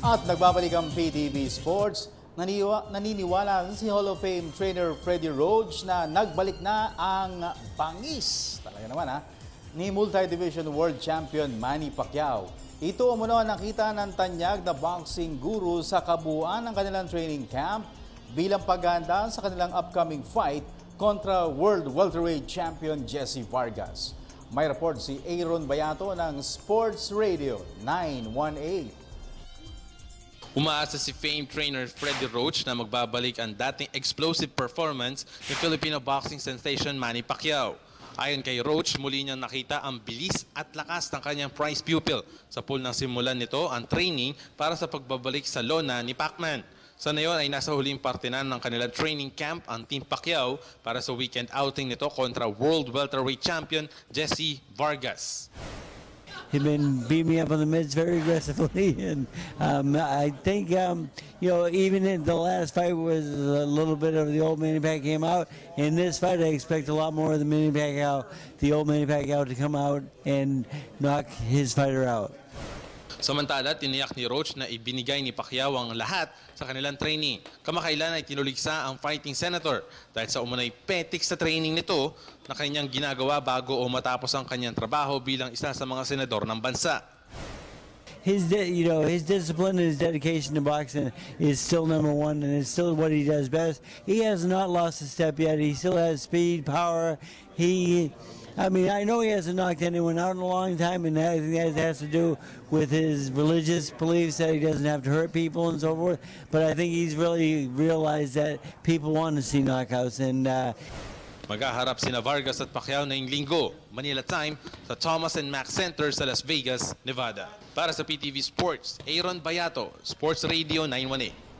At nagbabalik ang PTV Sports. Naniniwala si Hall of Fame trainer Freddie Roach na nagbalik na ang bangis, talaga naman ni multi-division world champion Manny Pacquiao. Ito umuno ang nakita ng tanyag na boxing guru sa kabuuan ng kanilang training camp bilang paghahanda sa kanilang upcoming fight kontra world welterweight champion Jessie Vargas. May report si Aaron Bayato ng Sports Radio 918. Umaasa si famed trainer Freddie Roach na magbabalik ang dating explosive performance ni Filipino boxing sensation Manny Pacquiao. Ayon kay Roach, muli niyang nakita ang bilis at lakas ng kanyang prize pupil sa pool ng simulan nito ang training para sa pagbabalik sa lona ni Pacman. Sa ngayon ay nasa huling parte na ng kanilang training camp ang Team Pacquiao para sa weekend outing nito kontra world welterweight champion Jessie Vargas. He's been beating me up on the mids very aggressively, and I think even in the last fight was a little bit of the old Manny Pacquiao came out. In this fight, I expect a lot more of the old Manny Pacquiao to come out and knock his fighter out. Samantala, tiniyak ni Roach na ibinigay ni Pacquiao ang lahat sa kanilang training. Kamakailan ay tinuligsa ang fighting senator dahil sa umunay petik sa training nito na kanyang ginagawa bago o matapos ang kanyang trabaho bilang isa sa mga senador ng bansa. His discipline and his dedication to boxing is still #1, and it's still what he does best. He has not lost a step yet. He still has speed, power. I know he hasn't knocked anyone out in a long time, and I think that has to do with his religious beliefs that he doesn't have to hurt people and so forth. But I think he's really realized that people want to see knockouts. And maghaharap sina Vargas at Pacquiao ngayong linggo, Manila time, sa Thomas and Mack Center sa Las Vegas, Nevada. Para sa PTV Sports, Aaron Bayato, Sports Radio 918.